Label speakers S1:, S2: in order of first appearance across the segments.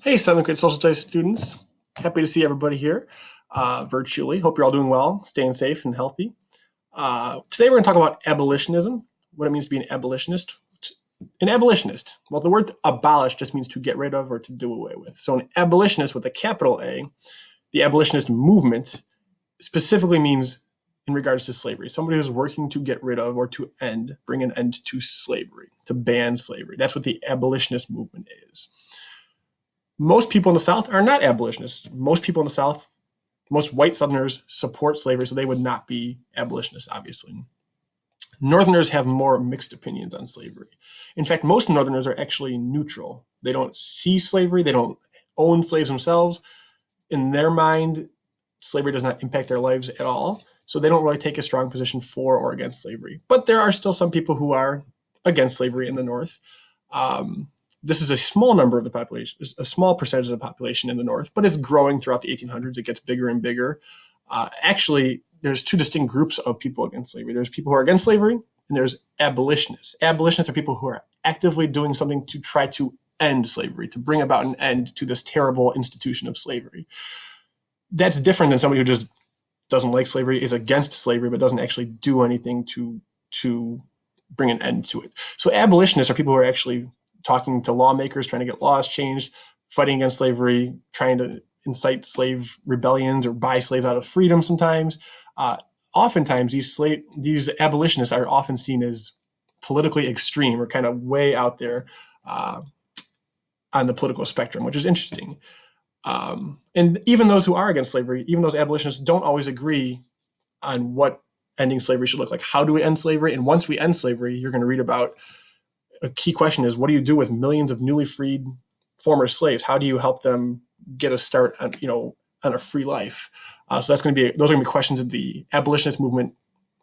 S1: Hey, seventh grade social studies students. Happy to see everybody here virtually. Hope you're all doing well, staying safe and healthy. Today we're going to talk about abolitionism, what it means to be an abolitionist. An abolitionist, well, the word abolish just means to get rid of or to do away with. So an abolitionist with a capital A, the abolitionist movement specifically means in regards to slavery, somebody who's working to get rid of or to bring an end to slavery, to ban slavery. That's what the abolitionist movement is. Most people in the South are not abolitionists. Most people in the South, most white Southerners support slavery, so they would not be abolitionists, obviously. Northerners have more mixed opinions on slavery. In fact, most Northerners are actually neutral. They don't see slavery, they don't own slaves themselves. In their mind, slavery does not impact their lives at all, so they don't really take a strong position for or against slavery. But there are still some people who are against slavery in the North. This is a small number of the population, a small percentage of the population in the North, but it's growing throughout the 1800s. It gets bigger and bigger. Actually, there's two distinct groups of people against slavery. There's people who are against slavery, and there's abolitionists. Abolitionists are people who are actively doing something to try to end slavery, to bring about an end to this terrible institution of slavery. That's different than somebody who just doesn't like slavery, is against slavery, but doesn't actually do anything to bring an end to it. So abolitionists are people who are actually talking to lawmakers, trying to get laws changed, fighting against slavery, trying to incite slave rebellions or buy slaves out of freedom sometimes. Oftentimes, these abolitionists are often seen as politically extreme or kind of way out there on the political spectrum, which is interesting. And even those who are against slavery, even those abolitionists don't always agree on what ending slavery should look like. How do we end slavery? And once we end slavery, you're going to read about a key question is, what do you do with millions of newly freed former slaves? How do you help them get a start on, on a free life? So those are going to be questions that the abolitionist movement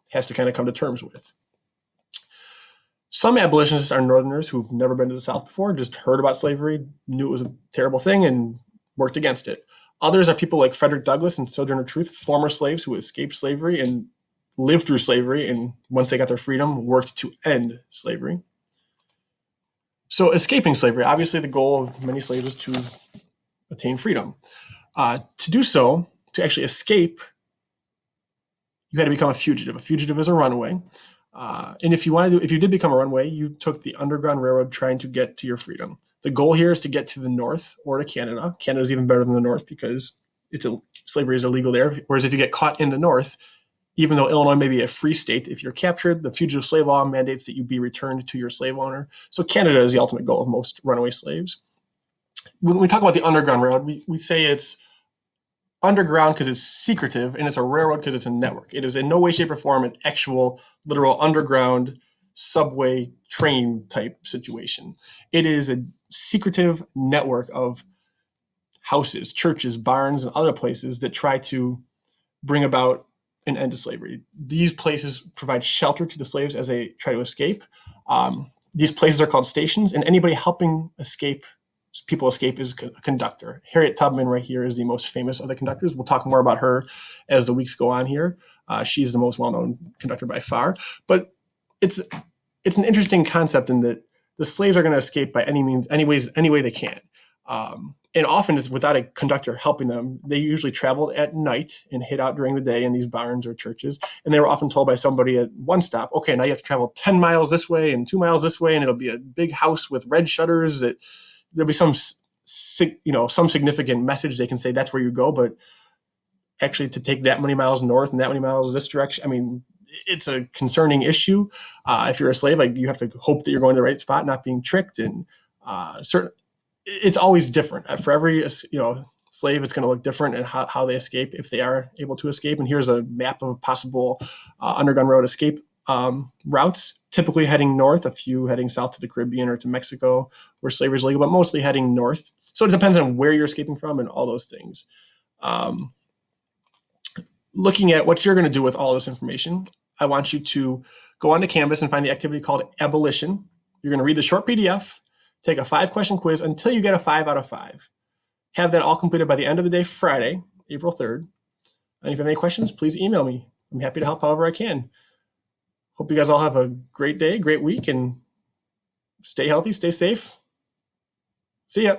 S1: has to kind of come to terms with. Some abolitionists are Northerners who've never been to the South before, just heard about slavery, knew it was a terrible thing, and worked against it. Others are people like Frederick Douglass and Sojourner Truth, former slaves who escaped slavery and lived through slavery, and once they got their freedom, worked to end slavery. So escaping slavery, obviously the goal of many slaves is to attain freedom. To do so, to actually escape, you had to become a fugitive. A fugitive is a runaway. And if you did become a runaway, you took the Underground Railroad trying to get to your freedom. The goal here is to get to the North or to Canada. Canada is even better than the North because slavery is illegal there. Whereas if you get caught in the North, even though Illinois may be a free state, if you're captured, the fugitive slave law mandates that you be returned to your slave owner. So Canada is the ultimate goal of most runaway slaves. When we talk about the Underground Railroad, we say it's underground because it's secretive, and it's a railroad because it's a network. It is in no way, shape, or form an actual, literal underground subway train type situation. It is a secretive network of houses, churches, barns, and other places that try to bring about an end to slavery. These places provide shelter to the slaves as they try to escape. These places are called stations, and anybody helping people escape is a conductor. Harriet Tubman right here is the most famous of the conductors. We'll talk more about her as the weeks go on here. She's the most well-known conductor by far. But it's an interesting concept in that the slaves are going to escape by any way they can. And often it's without a conductor helping them. They usually traveled at night and hid out during the day in these barns or churches. And they were often told by somebody at one stop, okay, now you have to travel 10 miles this way and 2 miles this way, and it'll be a big house with red shutters. There'll be some significant message they can say that's where you go. But actually to take that many miles north and that many miles this direction, I mean, it's a concerning issue. If you're a slave, you have to hope that you're going to the right spot, not being tricked. And it's always different for every slave. It's going to look different and how they escape, if they are able to escape. And here's a map of possible Underground Road escape routes, typically heading north, a few heading south to the Caribbean or to Mexico where slavery is legal, but mostly heading north. So it depends on where you're escaping from and all those things. Looking at what you're going to do with all this information, I want you to go onto Canvas and find the activity called Abolition. You're going to read the short PDF, take a 5-question quiz until you get a 5 out of 5. Have that all completed by the end of the day, Friday, April 3rd. And if you have any questions, please email me. I'm happy to help however I can. Hope you guys all have a great day, great week, and stay healthy, stay safe. See ya.